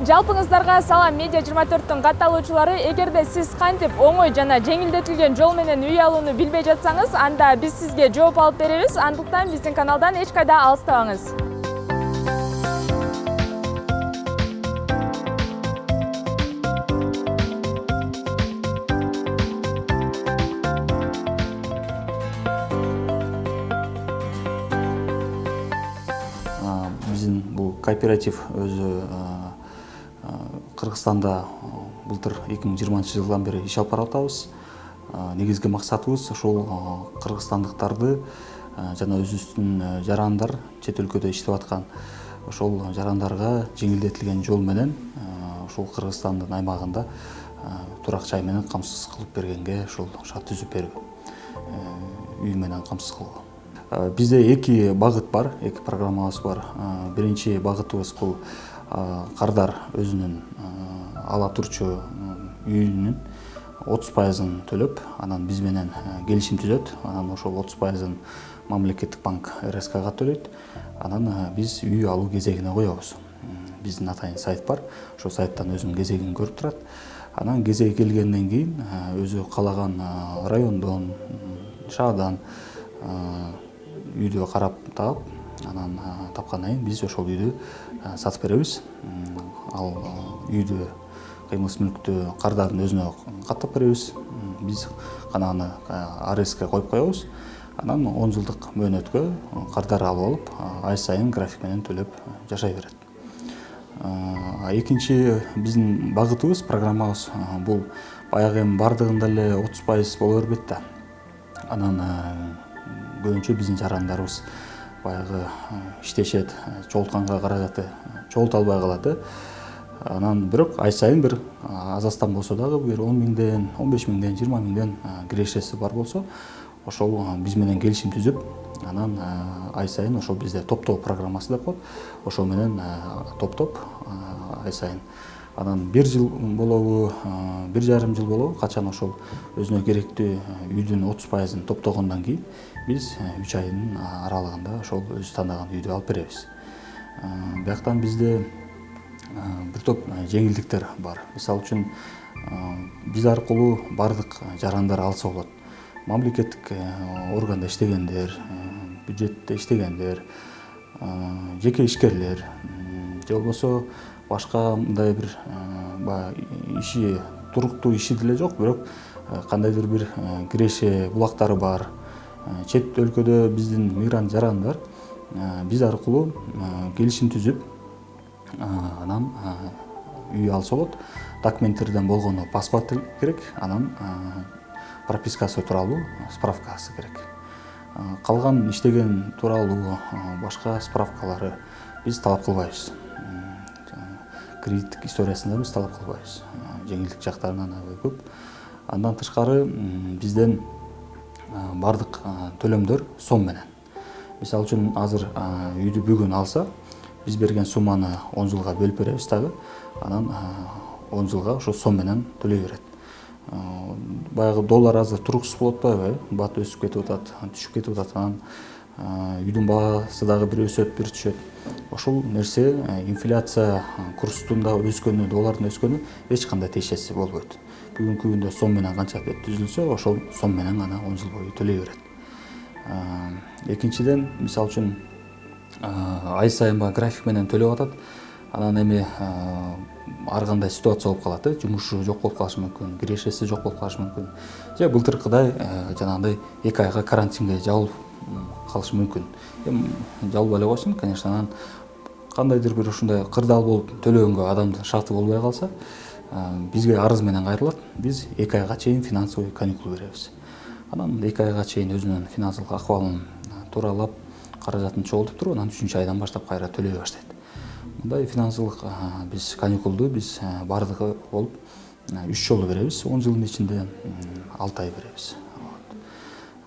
Жалпыңыздарга салам. Медиа 24-тің катталуучулары, эгерде сиз кантип оңой жана жеңилдетилген жол менен үй алууну билбей жатсаңыз, анда биз сизге жооп алып беребиз. Андыктан биздин каналдан эч кайда алыстабаңыз. Биздин бул кооператив өзү Кыргызстанда былтыр 2020-жылдан бери иш алып баратабыз. Негизги максатыбыз ошол кыргызстандыктарды жана өзүбүздүн жарандар, чет өлкөдө иштеп аткан ошол жарандарга жеңилдетилген жол менен ошол Кыргызстандын аймагында турак жай менен камсыз кылып бергенге ошол шарт түзүп берүү, үй менен камсыз кылуу. Бизде эки багыт бар, эки программабыз бар. Биринчи багытыбыз бул кардар өзүнүн ала турчу үйүнүн 30%-ын төлөп, анан биз менен келишим түзөт. Анан ошол 30%-ын мамлекеттик банк РСКга төлөйт. Анан биз үй алуу кезегине коебуз. Биздин атайын сайт бар. Ошол сайттан өзүнүн кезегин көрүп турат. Анан кезеги келгенден кийин өзү каалаган райондон, шаардан үйдү карап таап, анан тапкандан кийин биз ошол үйдү сатып беребиз. Ал үйдү кыймылсыз мүлктү кардардын өзүнө каттап беребиз. Биз гана аны ареске коюп коебуз. Анан 10 жылдык мөөнөткө кардар алып алып, ай сайын график менен төлөп жашай берет. Экинчи биздин багытыбыз, программабыз бул баягы эми бардыгында эле 30% боло бербейт да. Анан көбүнчө биздин жарандарыбыз баягы иштешет, чогултканга каражаты чогулта албай калат. Анан бирок ай сайын бир азастан болсо дагы бир 10 миңден, 15 миңден, 20 миңден кирешеси бар болсо, ошол биз менен келишим түзүп, анан ай сайын ошол бизде топтоо программасы деп коет. Ошол менен топтоп ай сайын. Анан 1 жыл болобу, 1,5 жыл болобу, качан ошол өзүнө керектүү үйдүн 30%-ын топтогондон кийин биз 3 айдын аралыгында ошол өзү тандаган үйдү алып беребиз. Бияктан бизде бир топ жеңилдиктер бар. Мисалы үчүн биз аркылуу бардык жарандар алса болот. Мамлекеттик органда иштегендер, бюджетте иштегендер, жеке ишкерлер, же болбосо башка мындай бир иши, туруктуу иши деле жок, бирок кандайдыр бир киреше булактары бар. Чет өлкөдө биздин мигрант жарандар биз аркылуу келишим түзүп, анан үй алса болот. Документтерден болгону паспорт керек, анан пропискасы тууралуу справкасы керек. Калган иштеген тууралуу башка справкалары биз талап кылбайбыз. Кредиттик историясында биз талап кылбайбыз. Жеңилдик жактарынан аябай көп. Андан тышкары бизден бардык төлөмдөр сом менен. Мисалы үчүн азыр үйдү бүгүн алса, биз берген сумманы 10 жылга бөлүп беребиз дагы. Анан 10 жылга ошо сом менен төлөй берет. Баягы доллар азыр туруксуз болуп атпайбы? Бат өсүп кетип атат, түшүп кетип атат. Анан үйдүн баасы дагы бир өсөт, бир түшөт. Ошол нерсе инфляция курстун да өскөнү, доллардын өскөнү эч кандай тиешеси болбойт. Бүгүнкү күндө сом менен канча бет түзүлсө, ошол сом менен гана 10 жыл бою төлөй берет. Экинчиден, мисалы үчүн ай сайын график менен төлөп атат. Анан эми ар кандай ситуация болуп калат, жумушу жок болуп калышы мүмкүн, кирешеси жок болуп калышы мүмкүн. Же былтыркыдай жанагындай 2 айга карантинге жабылып калышы мүмкүн. Эми жабылбай эле койсун, конечно, анан кандайдыр бир ушундай кырдаал болуп төлөгөнгө адамдын шарты болбой калса, бизге арыз менен кайрылат. Биз 2 айга чейин финансовый каникул беребиз. Анан 2 айга чейин өзүнүн финансылык акыбалын тууралап, каражатын чогултуп туруп, анан 3-чү айдан баштап кайра төлөй баштайт. Мындай финансылык биз каникулду биз бардыгы болуп 3 жолу беребиз. 10 жылдын ичинде 6 ай беребиз.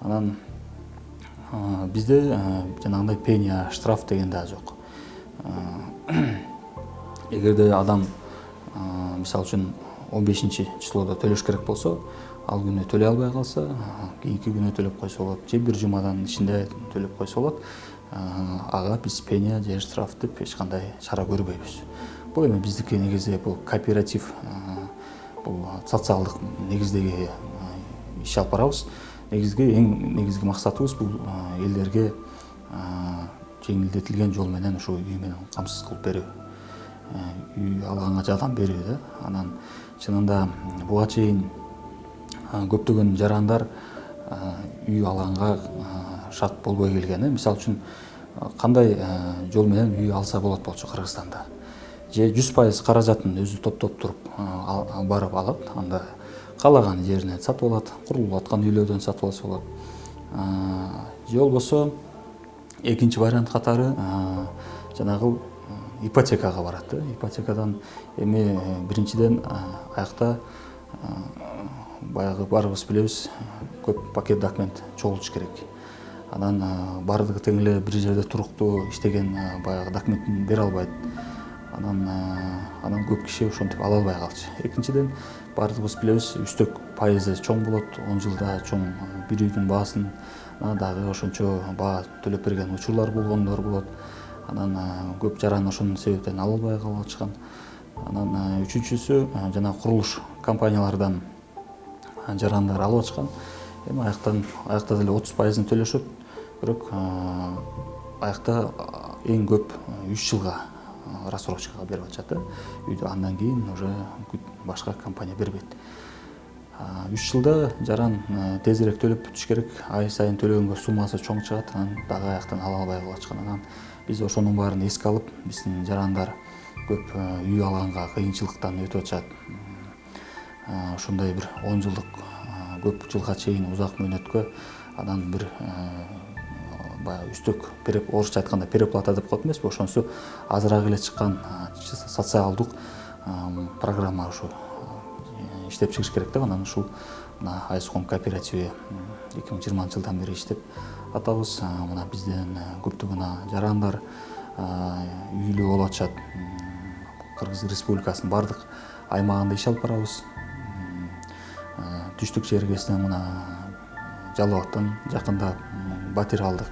Анан бизде жанагындай пеня, штраф деген да жок. Эгерде адам мисалы үчүн 15-числоодо төлөш керек болсо, ал күнү төлөй албай калса, кийинки күнү төлөп койсо болот, же бир жумадан ичинде төлөп койсо болот. Ага биз пеня же штраф деп эч кандай чара көрбөйбүз. Бул эми биздики негизи бул кооператив, бул социалдык негиздеги иш алып барабыз. Негизги максатыбыз бул элдерге жеңилдетилген жол менен ушу үй менен камсыз кылып берүү, үй алганга жардам берүү да. Анан чынында буга чейин көптөгөн жарандар үй алганга шарт болбой келген. Мисалы үчүн кандай жол менен үй алса болот болчу Кыргызстанда. Же 100% каражатын өзү топтоп туруп барып алат, анда каалаган жеринен сатып алат, курулуп аткан үйлөрдөн сатып алса болот. Же болбосо экинчи вариант катары жанагы ипотекага барат. Ипотекадан эми биринчиден аякта баягы баарыбыз билебиз, көп пакет документ чогултуш керек. Анан баардыгы тең эле бир жерде туруктуу иштеген баягы документин бере албайт. Анан көп киши ошентип ала албай калчу. Экинчиден баардыгыбыз билебиз, үстөк пайызы чоң болот, 10 жылда чоң бир үйдүн баасын дагы ошончо баа төлөп берген учурлар болгондор болот. Анан көп жаран ошонун себептен ала албай калышкан. Анан үчүнчүсү жана курулуш компаниялардан жарандар алып ачкан. Эми аякта деле 30%-ын төлөшөт. Бирок аякта эң көп 3 жылга рассрочкага берип атышат. Үйдү андан кийин уже башка компания бербейт. 3 жылда жаран тезирээк төлөп бүтүш керек. Ай сайын төлөгөнгө суммасы чоң чыгат, анан дагы аяктан ала албай калышкан. Анан биз ошонун баарын эске алып, биздин жарандар көп үй алганга кыйынчылыктан өтүп атышат. Ошондой бир 10 жылдык көп жылга чейин узак мөөнөткө анан бир баягы үстөк орусча айтканда переплата деп коет эмеспи, ошонусу азыраак эле чыккан социалдык программа ушу иштеп чыгыш керек деп, анан ушул мына Айском кооперативи 2020 жылдан бери иштеп атабыз. Мына бизден көптөгөн жарандар үйлүү болуп атышат. Кыргыз Республикасынын бардык аймагында иш алып барабыз. Түштүк чергесинен мына Жалал Абадтан жакында батир алдык,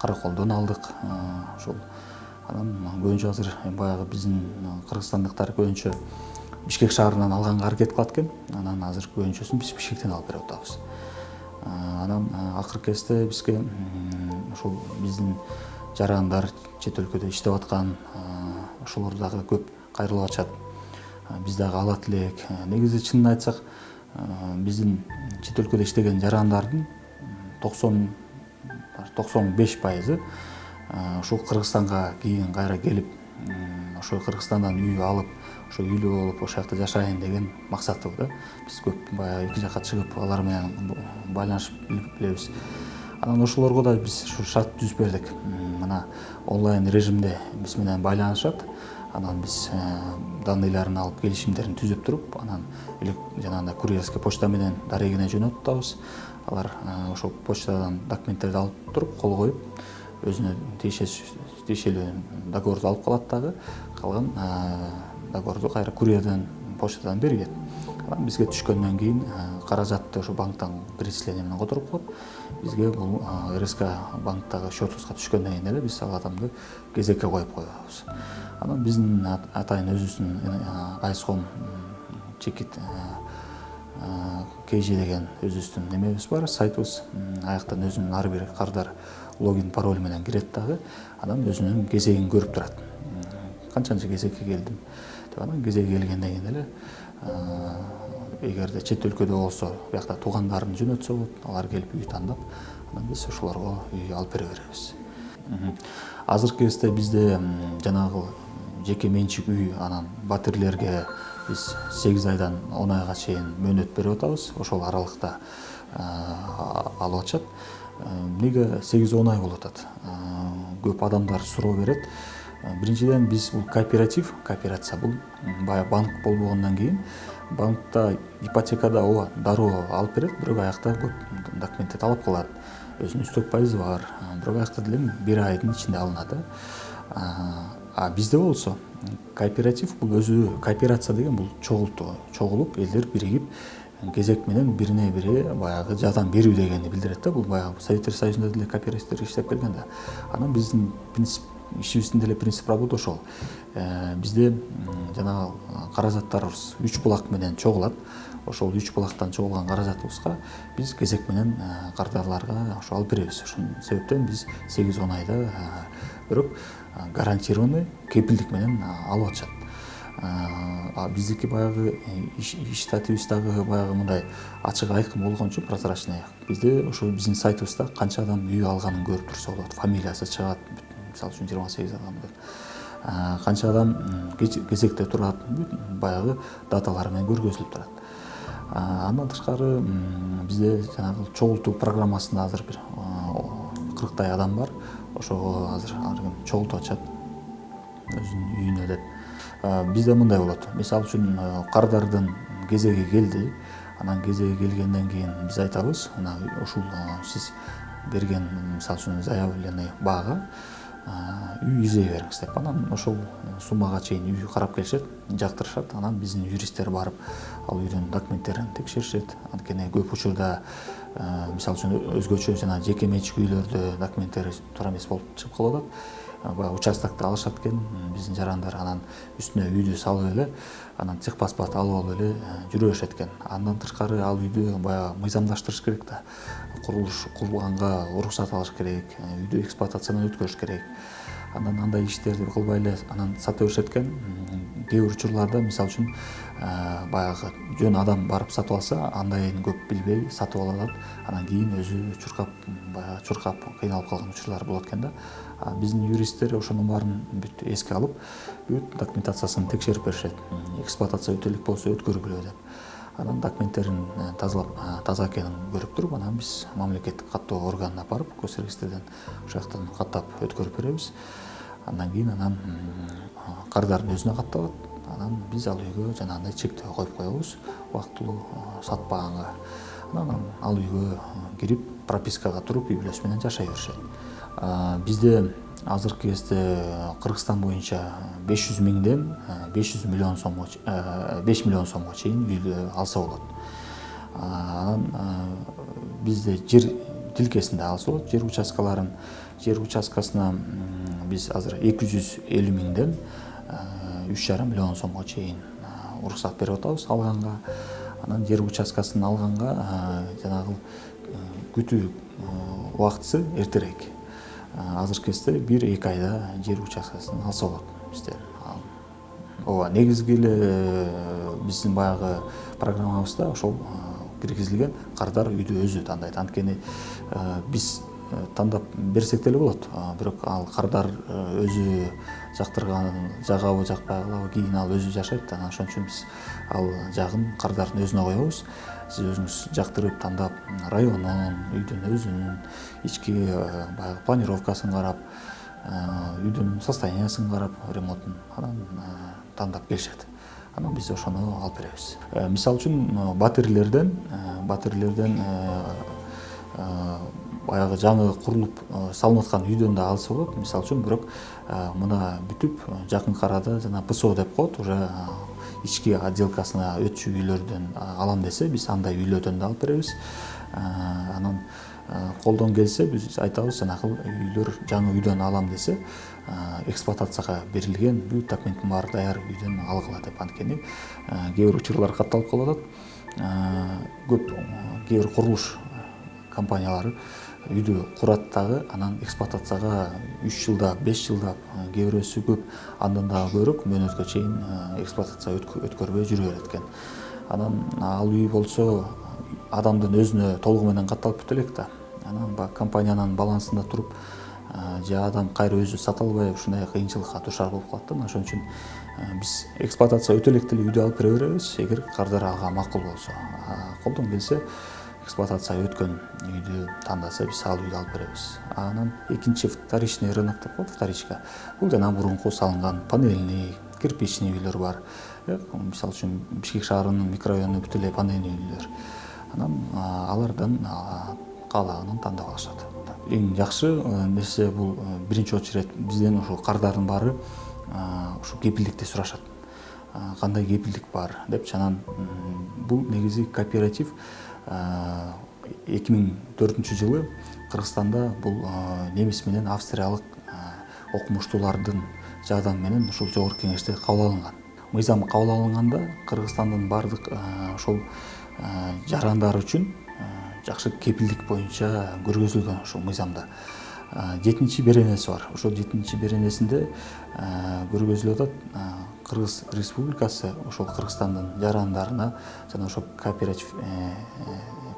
Караколдон алдык. Ошол анан көбүнчө азыр баягы биздин кыргызстандыктар көбүнчө Бишкек шаарынан алганга аракет кылат экен. Анан азыр көбүнчөсүн биз Бишкектен алып берип атабыз. Анан акыркы кезде бизге ошол биздин жарандар чет өлкөдө иштеп аткан ошолор дагы көп кайрылып атышат. Биз дагы алат элек. Негизи чынын айтсак, биздин чет өлкөдө иштеген жарандардын 95%ы ушул Кыргызстанга кийин кайра келип, ошо Кыргызстандан үй алып, ошо үйлүү болуп, ошол жакта жашайын деген максаты да. Биз көп баягы эки жакка чыгып, алар менен байланышып билебиз. Анан ошолорго да биз ушу шарт түзүп бердик. Мына онлайн режимде биз менен байланышат. Анан биз данныйларын алып, келишимдерин түзүп туруп, анан жанагындай курьерский почта менен дарегине жөнөтүп атабыз. Алар ошол почтадан документтерди алып туруп, кол коюп, өзүнө тиешелүү договорду алып калат дагы. Калган договорду кайра курьерден, почтадан берген. Анан бизге түшкөндөн кийин каражатты ошо банктан перечисление менен которуп коет. Бизге бул РСК банктагы счетубузга түшкөндөн кийин эле биз ал адамды кезекке коюп коебуз. Анан биздин атайын өзүбүздүн Айском чекит KG деген өзүбүздүн немебиз бар, сайтыбыз. Аяктан өзүнүн ар бир кардар логин пароль менен кирет дагы. Анан өзүнүн кезегин көрүп турат. Канчанчы кезекке келдим деп, анан кезеги келгенден кийин эле эгерде чет өлкөдө болсо, биякта туугандарын жөнөтсө болот, алар келип үй тандап, анан биз ошолорго үй алып бере беребиз. Азыркы кезде бизде жанагы жеке менчик үй, анан батирлерге биз 8 айдан 10 айга чейин мөөнөт берип атабыз. Ошол аралыкта алып атышат. Эмнеге 8-10 ай болуп атат? Көп адамдар суроо берет. Биринчиден биз бул кооперация бул баягы банк болбогондон кийин банкта ипотекада ооба дароо алып берет, бирок аякта көп документти талап кылат. Өзүнүн үстөк пайызы бар. Бирок аякта деле 1 айдын ичинде алынат. Бизде болсо кооператив бул өзү, кооперация деген бул чогулуп, элдер биригип кезек менен бирине бири баягы жардам берүү дегенди билдирет да. Бул баягы Советтер Союзунда деле кооперативдер иштеп келген да. Анан биздин принцип ишибиздин деле принцип работа ошол. Бизде жанагы каражаттарыбыз 3 булак менен чогулат. Ошол 3 булактан чогулган каражатыбызга биз кезек менен кардарларга ошо алып беребиз. Ошол себептен биз 8-10 айда бирок гарантированный кепилдик менен алып атышат. Биздики баягы иш статьябыз дагы баягы мындай ачык айкын болгон үчүн прозрачный. Бизде ошо биздин сайтыбызда канча адам үй алганын көрүп турса болот. Фамилиясы чыгат. Мисалы үчүн 28 адам деп. Канча адам кезекте турат, баягы даталары менен көргөзүлүп турат. Андан тышкары бизде жанагы чогултуу программасында азыр бир 40 адам бар. Ошого азыр чогултуп атышат өзүнүн үйүнө деп. Бизде мындай болот. Мисалы үчүн кардардын кезеги келди. Анан кезеги келгенден кийин биз айтабыз, ушул сиз берген мисалы үчүн заявленный баага үй изей бериңиз деп. Анан ошол суммага чейин үй карап келишет, жактырышат. Анан биздин юристтер барып ал үйдүн документтерин текшеришет. Анткени көп учурда мисалы үчүн өзгөчө жана жеке менчик үйлөрдө документтери туура эмес болуп чыгып калып атат. Баягы участокто алышат экен биздин жарандар, анан үстүнө үйдү салып эле, анан техпаспорт алып алып эле жүрө беришет экен. Андан тышкары ал үйдү баягы мыйзамдаштырыш керек да. Курулуш курганга уруксат алыш керек, үйдү эксплуатациядан өткөрүш керек. Анан андай иштерди кылбай эле анан сата беришет экен. Кээ бир учурларда мисалы үчүн баягы жөн адам барып сатып алса, андайын көп билбей сатып алат. Анан кийин өзү чуркап кыйналып калган учурлар болот экен да. Биздин юристтер ошонун баарын бүт эске алып, бүт документациясын текшерип беришет. Эксплуатация өтөлүк болсо өткөрүлгүлө деп. Анан документтерин таза экенин көрүп туруп, анан биз мамлекеттик каттоо органына барып, госрегистрден ошол жактан каттап өткөрүп беребиз. Андан кийин кардардын өзүнө катталат. Анан биз ал үйгө жанагындай чектөө коюп коебуз, убактылуу сатпаганга. Анан ал үйгө кирип, пропискага туруп, үй бүлөсү менен жашай беришет. Бизде азыркы кезде Кыргызстан боюнча 500 миңден 5 миллион сомго чейин үйдү алса болот. Анан бизде жер тилкесинде алса болот. Жер участкасына биз азыр 250 миңден 3,5 миллион сомго чейин уруксат берип атабыз алганга. Анан жер участкасын алганга жанагы күтүү убактысы эртерээк. Азыркы кезде 1-2 айда жер участкасын алса болот бизде. Ооба, негизги эле биздин баягы программабызда ошол киргизилген, кардар үйдү өзү тандайт. Анткени биз тандап берсек деле болот, бирок ал кардар өзү жактырган жагабы, жакпайбы, кийин ал өзү жашайт. Анан ошон үчүн биз ал жагын кардардын өзүнө коебуз. Сиз өзүңүз жактырып тандап, районун, үйдүн өзүнүн ички баягы планировкасын карап, үйдүн состояниясын карап, ремонтун анан тандап келишет. Анан биз ошону алып беребиз. Мисалы үчүн батирлерден баягы жаңы курулуп салынып аткан үйдөн да алса болот. Мисалы үчүн бирок мына бүтүп жакынкы арада жана ПСО деп коет, уже ички отделкасына өтчү үйлөрдөн алам десе, биз андай үйлөрдөн да алып беребиз. Анан колдон келсе биз айтабыз, жанагы үйлөр жаңы үйдөн алам десе, эксплуатацияга берилген бүт документтин баары даяр үйдөн алгыла деп. Анткени кээ бир учурлар катталып калып атат. Көп кээ бир курулуш компаниялары үйдү курат дагы, анан эксплуатацияга 3 жылдап, 5 жылдап, кээ бирөөсү көп, андан дагы көбүрөөк мөөнөткө чейин эксплуатация өткөрбөй жүрө берет экен. Анан ал үй болсо адамдын өзүнө толугу менен катталып бүтө элек да. Анан компаниянын балансында туруп, же адам кайра өзү сата албай ушундай кыйынчылыкка душар болуп калат да. Ошон үчүн биз эксплуатация өтө элек деле үйдү алып бере беребиз, эгер кардар алга макул болсо. Колдон келсе эксплуатация өткөн үйдү тандаса, биз ал үйдү алып беребиз. Анан экинчи вторичный рынок деп коет, вторичка. Бул жана мурунку салынган панельный, кирпичный үйлөр бар. Мисалы үчүн Бишкек шаарынын микрорайону бүт эле панельный үйлөр. Анан алардан каалаганын тандап алышат. Эң жакшы нерсе бул биринчи очередь бизден ошо кардардын баары ушу кепилдикти сурашат. Кандай кепилдик бар деп, анан бул негизи кооператив 2004 жылы Кыргызстанда бул немис менен австриялык окумуштуулардын жардамы менен ушул жогорку кеңеште кабыл алынган. Мыйзам кабыл алынганда Кыргызстандын бардык ошол жарандары үчүн жакшы кепилдик боюнча көргөзүлгөн ушул мыйзамда. 7-чи беренеси бар. Ошол 7-чи беренесинде көргөзүлүп атат Кыргыз Республикасы ошол Кыргызстандын жарандарына жана ошол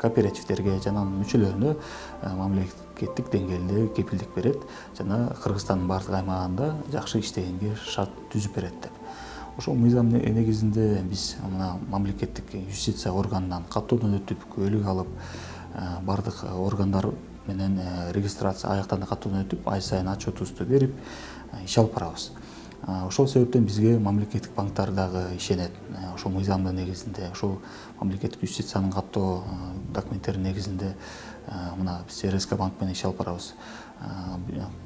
кооперативтерге жана анын мүчөлөрүнө мамлекеттик деңгээлде кепилдик берет жана Кыргызстандын бардык аймагында жакшы иштегенге шарт түзүп берет деп. Ошол мыйзам негизинде биз мына мамлекеттик юстиция органынан каттоодон өтүп, куәлик алып, бардык органдар менен регистрация аяктан каттоодон өтүп, ай сайын отчетубузду берип иш алып барабыз. Ошол себептен бизге мамлекеттик банктар дагы ишенет. Ошол мыйзамдын негизинде, ошол мамлекеттик юстициянын каттоо документтеринин негизинде мына биз РСК банк менен иш алып барабыз.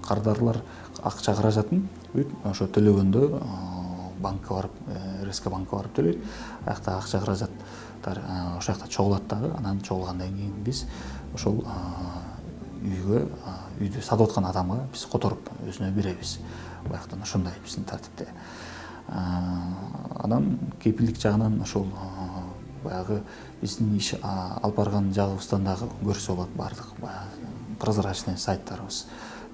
Кардарлар акча каражатын ошо төлөгөндө банкка барып, РСК банкка барып төлөйт. Аякта акча каражаттар ошол жакта чогулат дагы. Анан чогулгандан кийин биз ошол үйдү сатып аткан адамга биз которуп өзүнө беребиз. Баяктан ошондой биздин тартипте. Анан кепилдик жагынан ошол баягы биздин иш алып барган жагыбыздан дагы көрсө болот бардык прозрачный сайттарыбыз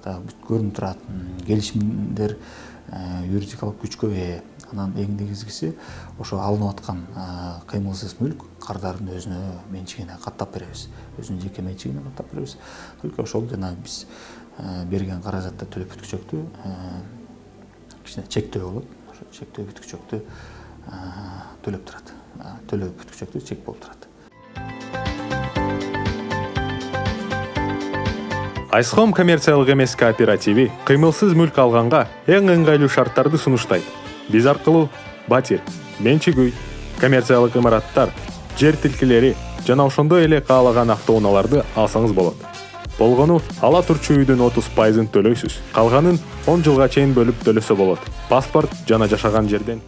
да көрүнүп турат. Келишимдер юридикалык күчкө ээ. Анан эң негизгиси ошо алынып аткан кыймылсыз мүлк кардардын өзүнө менчигине каттап беребиз. Өзүнүн жеке менчигине каттап беребиз. Только ошол жана биз берген каражатты төлөп бүткүчөктү кичине чектөө болот. Ошо чектөө бүткүчөктү төлөп турат. Төлөп бүткүчөктү чек болуп турат. Айсхом коммерциялык эмес кооперативи кыймылсыз мүлк алганга эң ыңгайлуу шарттарды сунуштайт. Биз аркылуу батир, менчик үй, коммерциялык имараттар, жер тилкелери жана ошондой эле каалаган автоунааларды алсаңыз болот. Болгону ала турчу үйдүн 30%-ын төлөйсүз. Калганын 10 жылга чейин бөлүп төлөсө болот. Паспорт жана жашаган жерден